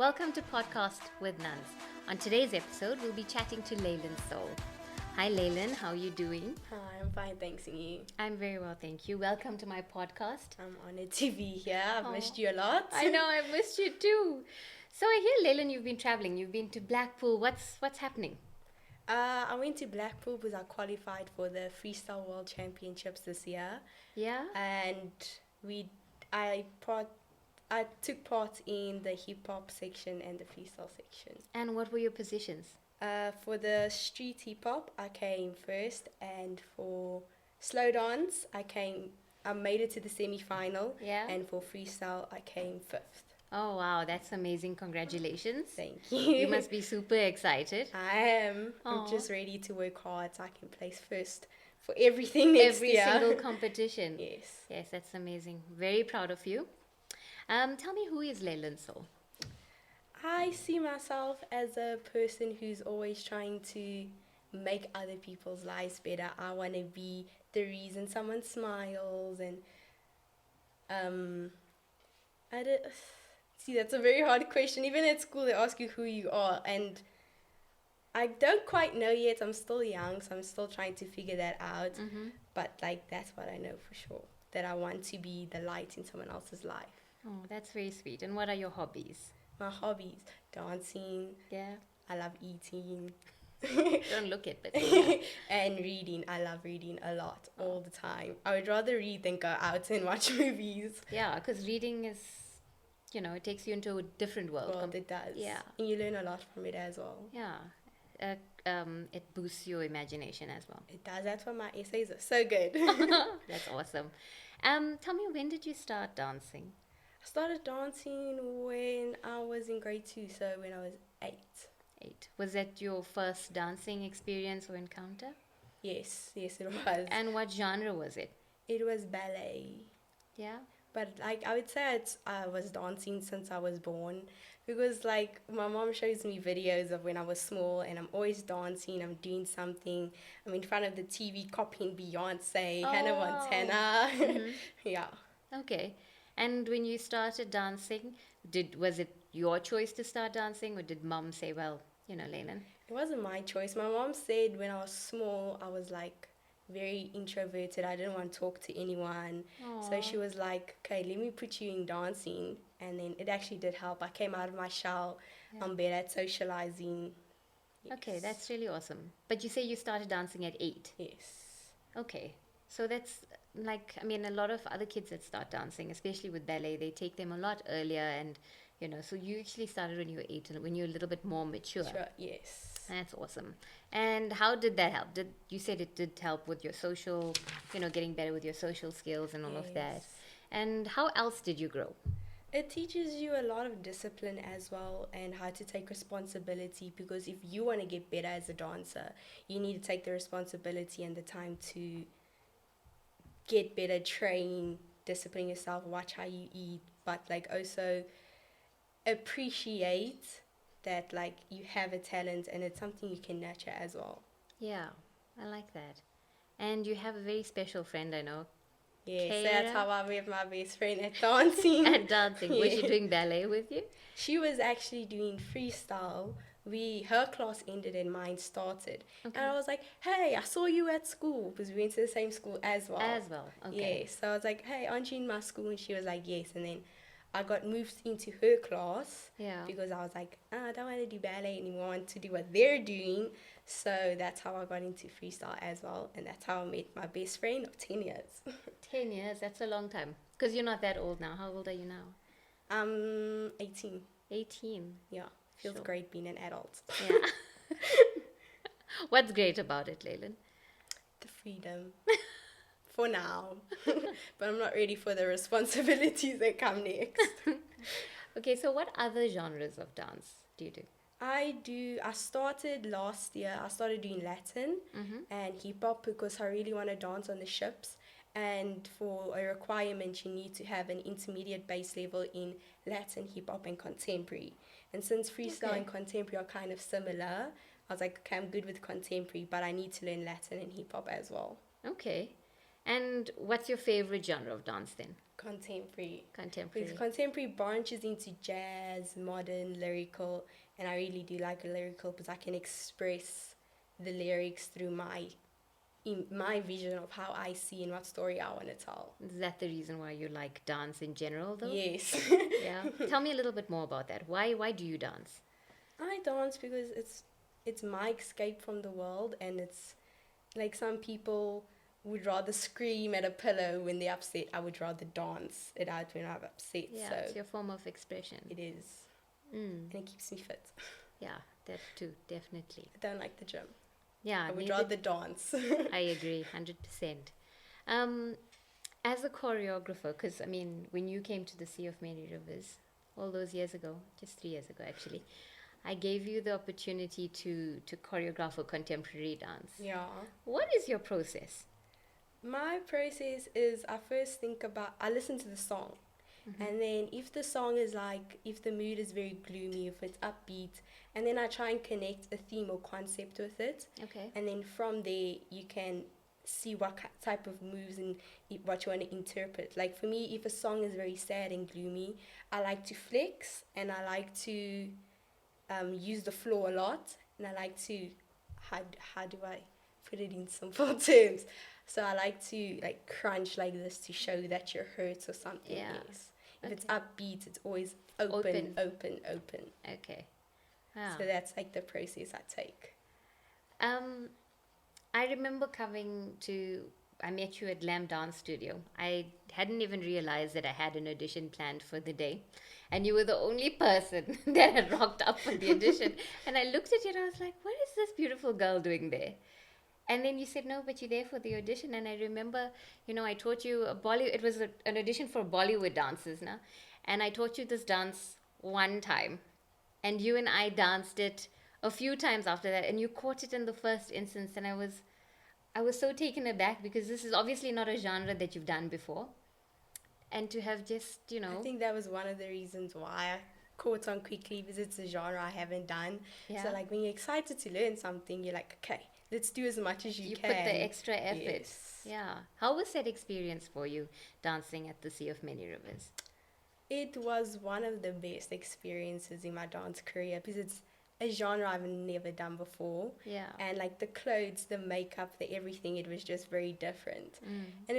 Welcome to Podcast with Nanz. On today's episode, we'll be chatting to Laylon Saul. Hi Laylon, how are you doing? Hi, I'm fine, thanks, and you? I'm very well, thank you. Welcome to my podcast. I'm honored to be here. I've missed you a lot. I know, I've missed you too. So I hear, Laylon, you've been traveling. You've been to Blackpool. What's happening? I went to Blackpool because I qualified for the Freestyle World Championships this year. Yeah? And I took part in the hip hop section and the freestyle section. And what were your positions? For the street hip hop, I came first, and for slow dance, I made it to the semi-final. Yeah? And for freestyle, I came fifth. Oh wow, that's amazing. Congratulations. Thank you. You must be super excited. I am. Aw. I'm just ready to work hard so I can place first for everything next Every year. single competition. Yes. Yes, that's amazing. Very proud of you. Tell me, who is Laylon Saul? I see myself as a person who's always trying to make other people's lives better. I want to be the reason someone smiles, and see, that's a very hard question. Even at school, they ask you who you are, and I don't quite know yet. I'm still young, so I'm still trying to figure that out. Mm-hmm. But that's what I know for sure. That I want to be the light in someone else's life. Oh, that's very sweet. And what are your hobbies? My hobbies: dancing. Yeah. I love eating. Don't look it, but yeah. And reading. I love reading a lot, all the time. I would rather read than go out and watch movies. Yeah, because reading is, it takes you into a different world. Well, it does. Yeah. And you learn a lot from it as well. Yeah. It boosts your imagination as well. It does. That's why my essays are so good. That's awesome. Tell me, when did you start dancing? I started dancing when I was in grade 2, so when I was 8. 8. Was that your first dancing experience or encounter? Yes, it was. And what genre was it? It was ballet. Yeah. But I would say I was dancing since I was born, because my mom shows me videos of when I was small, and I'm always dancing. I'm doing something. I'm in front of the TV copying Beyonce, Hannah Montana. Mm-hmm. Yeah. Okay. And when you started dancing, was it your choice to start dancing, or did mom say, well, Laylon? It wasn't my choice. My mom said when I was small, I was very introverted. I didn't want to talk to anyone. Aww. So she was like, okay, let me put you in dancing. And then it actually did help. I came out of my shell. Yeah. I'm better at socializing. Yes. Okay, that's really awesome. But you say you started dancing at 8. Yes. Okay. So that's a lot of other kids that start dancing, especially with ballet, they take them a lot earlier, and so you actually started when you were 8, and when you're a little bit more mature. Sure, yes. That's awesome. And how did that help? You said it did help with your social, getting better with your social skills and all of that. Yes. And how else did you grow? It teaches you a lot of discipline as well, and how to take responsibility, because if you want to get better as a dancer, you need to take the responsibility and the time to get better, train, discipline yourself, watch how you eat, but also appreciate that you have a talent, and it's something you can nurture as well. Yeah, I like that. And you have a very special friend, I know. Yeah, Kayla? so that's how I met my best friend at dancing. At dancing. Was she Yeah. doing ballet with you? She was actually doing freestyle. Her class ended and mine started. Okay. And I was like, hey, I saw you at school, because we went to the same school as well. As well, okay. Yeah, so I was like, hey, aren't you in my school? And she was like, yes. And then I got moved into her class, Yeah. because I was like, I don't want to do ballet anymore. I want to do what they're doing. So that's how I got into freestyle as well. And that's how I met my best friend of 10 years. 10 years, that's a long time. Because you're not that old now. How old are you now? I'm 18. 18. Yeah, feels Sure. great being an adult. Yeah. What's great about it, Laylon? The freedom. For now. But I'm not ready for the responsibilities that come next. Okay, so what other genres of dance do you do? I started last year. I started doing Latin and hip hop, because I really want to dance on the ships. And for a requirement, you need to have an intermediate base level in Latin, hip hop, and contemporary. And since freestyle and contemporary are kind of similar, I was like, okay, I'm good with contemporary, but I need to learn Latin and hip hop as well. Okay. And what's your favorite genre of dance then? Contemporary. Because Contemporary. contemporary branches into jazz, modern, lyrical, and I really do like a lyrical because I can express the lyrics through my vision of how I see and what story I want to tell. Is that the reason why you like dance in general, though? Yes. Yeah. Tell me a little bit more about that. Why do you dance? I dance because it's my escape from the world, and it's like some people would rather scream at a pillow when they're upset. I would rather dance it out when I'm upset. Yeah, So it's your form of expression. it is, Mm. and it keeps me fit. Yeah, that too, definitely. I don't like the gym. Yeah, I would neither. rather dance. I agree, 100%. Um, as a choreographer, because I mean, when you came to the Sea of Many Rivers all those years ago, just 3 years ago actually, I gave you the opportunity to choreograph a contemporary dance. Yeah. What is your process? My process is I listen to the song. And then if the song is like, if the mood is very gloomy, if it's upbeat, and then I try and connect a theme or concept with it. Okay. And then from there, you can see what type of moves and what you want to interpret. Like for me, if a song is very sad and gloomy, I like to flex and I like to use the floor a lot. And I like to, how do I put it in simple terms? So I like to like crunch like this to show that you're hurt or something. Yeah. Yes. If it's Okay. upbeat, it's always open, open, open. Okay. Wow. So that's like the process I take. Um, I remember I met you at Lamb Dance Studio. I hadn't even realized that I had an audition planned for the day. And you were the only person that had rocked up for the audition. And I looked at you and I was like, what is this beautiful girl doing there? And then you said, no, but you're there for the audition. And I remember, I taught you it was an audition for Bollywood dancers now. And I taught you this dance one time. And you and I danced it a few times after that. And you caught it in the first instance. And I was so taken aback because this is obviously not a genre that you've done before. And to have just, I think that was one of the reasons why I caught on quickly, because it's a genre I haven't done. Yeah. So like when you're excited to learn something, you're like, okay, let's do as much as you can. You put the extra effort. Yes. Yeah. How was that experience for you, dancing at the Sea of Many Rivers? It was one of the best experiences in my dance career because it's a genre I've never done before. Yeah. And like the clothes, the makeup, the everything, it was just very different. Mm. And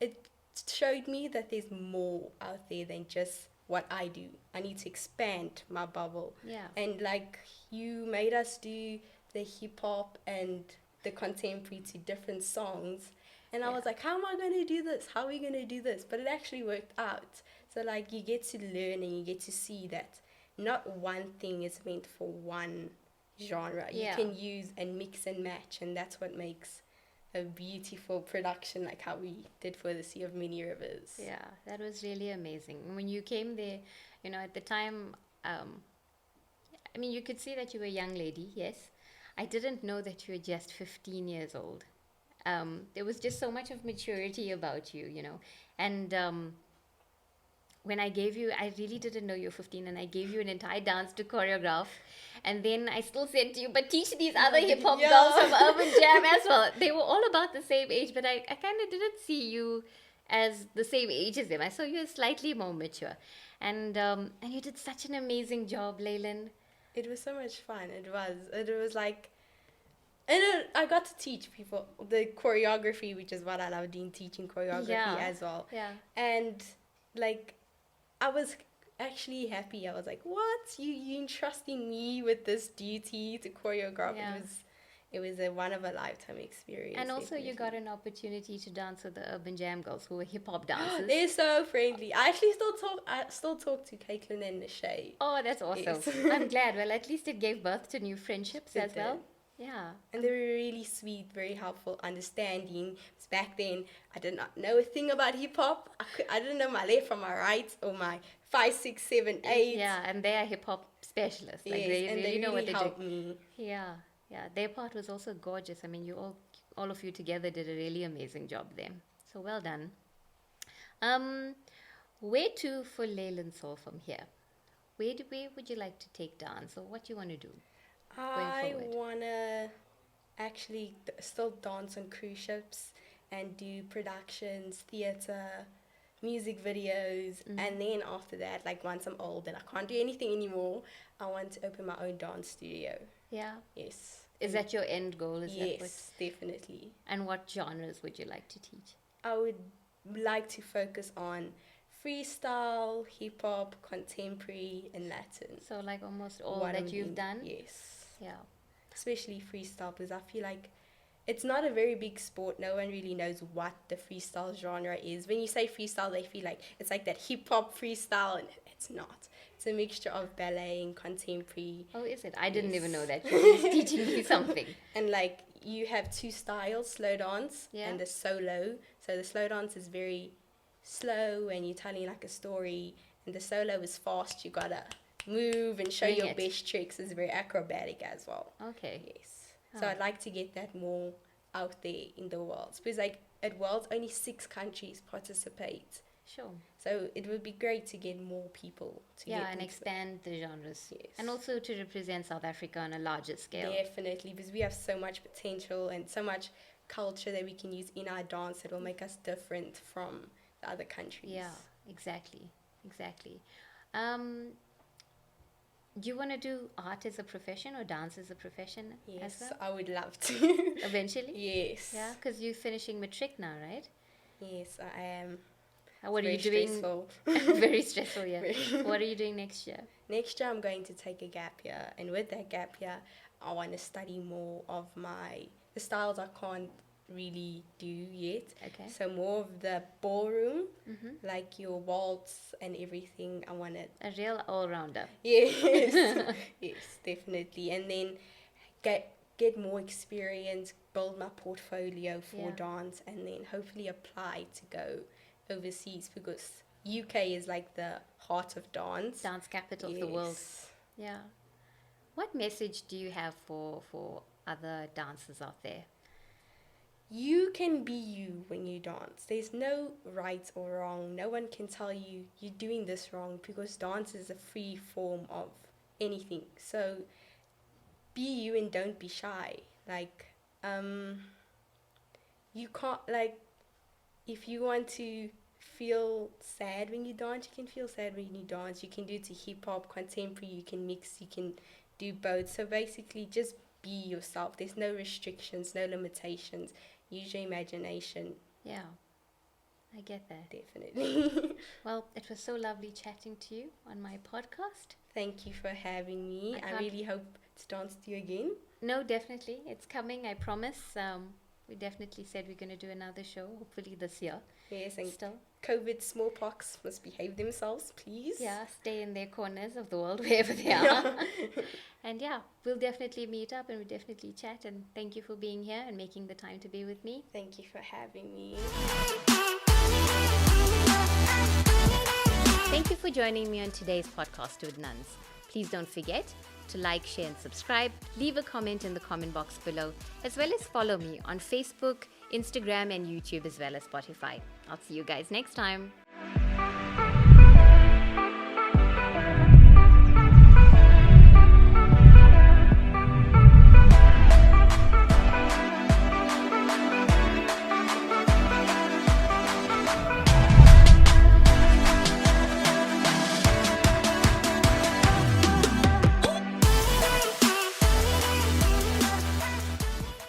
it showed me that there's more out there than just what I do. I need to expand my bubble. Yeah. And like you made us do the hip hop and the contemporary to different songs. And I was like, how am I going to do this? How are we going to do this? But it actually worked out. So like you get to learn and you get to see that not one thing is meant for one genre. Yeah. You can use and mix and match, and that's what makes a beautiful production like how we did for the Sea of Many Rivers. Yeah, that was really amazing. When you came there, at the time, I mean, you could see that you were a young lady, yes. I didn't know that you were just 15 years old. There was just so much of maturity about you, And when I gave you, I really didn't know you were 15, and I gave you an entire dance to choreograph. And then I still said to you, but teach these other hip-hop girls from Urban Jam as well. They were all about the same age, but I kind of didn't see you as the same age as them. I saw you as slightly more mature. And you did such an amazing job, Laylon. It was so much fun. It was like, and I got to teach people the choreography, which is what I love doing, teaching choreography as well. Yeah. And like, I was actually happy. I was like, what? You entrusting me with this duty to choreograph? Yeah. It was a one of a lifetime experience. And also definitely. you got an opportunity to dance with the Urban Jam girls who were hip-hop dancers. They're so friendly. I actually still talk to Caitlin and Nishay. Oh, that's awesome. Yes. I'm glad. Well, at least it gave birth to new friendships as well. Yeah. And they were really sweet, very helpful, understanding. Because back then, I did not know a thing about hip-hop. I didn't know my left from my right, or my 5, 6, 7, 8. Yeah, and they are hip-hop specialists. Like, Yes, they and really know what they helped do. me. Yeah, yeah. Their part was also gorgeous. I mean, you all of you together did a really amazing job there. So well done. Where to for Laylon Saul from here? Where would you like to take dance, or what do you want to do? I forward? want to actually still dance on cruise ships and do productions, theatre, music videos, and then after that, like once I'm old and I can't do anything anymore, I want to open my own dance studio. Yeah. Yes. Is that your end goal? Is that what? Yes, definitely. And what genres would you like to teach? I would like to focus on freestyle, hip hop, contemporary, and Latin. So like almost all What that I'm you've in- done? Yes. Yeah. Especially freestyle, because I feel like it's not a very big sport. No one really knows what the freestyle genre is. When you say freestyle, they feel like it's like that hip hop freestyle, and it's not. It's a mixture of ballet and contemporary. Oh, is it? I didn't Yes. even know that. You're just teaching me something. And like you have two styles, slow dance Yeah. and the solo. So the slow dance is very slow and you're telling like a story, and the solo is fast. You gotta move and show Bring your it. best tricks. It's very acrobatic as well. Okay. Yes. So Oh. I'd like to get that more out there in the world, because like at Worlds only 6 countries participate. Sure. So it would be great to get more people to Yeah, get and into it. expand the genres. Yes. And also to represent South Africa on a larger scale. Definitely, because we have so much potential and so much culture that we can use in our dance that will make us different from the other countries. Yeah, exactly. Exactly. Do you want to do art as a profession or dance as a profession Yes, as well? I would love to. Eventually? Yes. Yeah, because you're finishing matric now, right? Yes, I am. What are Very you doing? stressful. Very stressful, yeah. What are you doing next year? Next year, I'm going to take a gap year, and with that gap year, I want to study more of the styles I can't really do yet. Okay. So more of the ballroom, Mm-hmm. like your waltz and everything. I want to. A real all-rounder. Yes, yes, definitely, and then get more experience, build my portfolio for Yeah. dance, and then hopefully apply to go overseas, because UK is like the heart of dance. Dance capital of the world. Yes. Yeah. What message do you have for other dancers out there? You can be you when you dance. There's no right or wrong. No one can tell you you're doing this wrong, because dance is a free form of anything. So be you and don't be shy. Like, you can't, like, if you want to feel sad when you dance, you can feel sad when you dance. You can do it to hip hop, contemporary, you can mix, you can do both. So basically, just be yourself. There's no restrictions, no limitations. Use your imagination. Yeah, I get that. Definitely. Well, it was so lovely chatting to you on my podcast. Thank you for having me. I I can't- really hope to dance to you again. No, definitely. It's coming, I promise. We definitely said we're going to do another show, hopefully this year. Yes, and Still. COVID smallpox must behave themselves, please. Yeah, stay in their corners of the world, wherever they are. And yeah, we'll definitely meet up and we'll definitely chat. And thank you for being here and making the time to be with me. Thank you for having me. Thank you for joining me on today's podcast with Nanz. Please don't forget to like, share, and subscribe. Leave a comment in the comment box below, as well as follow me on Facebook, Instagram, and YouTube, as well as Spotify. I'll see you guys next time.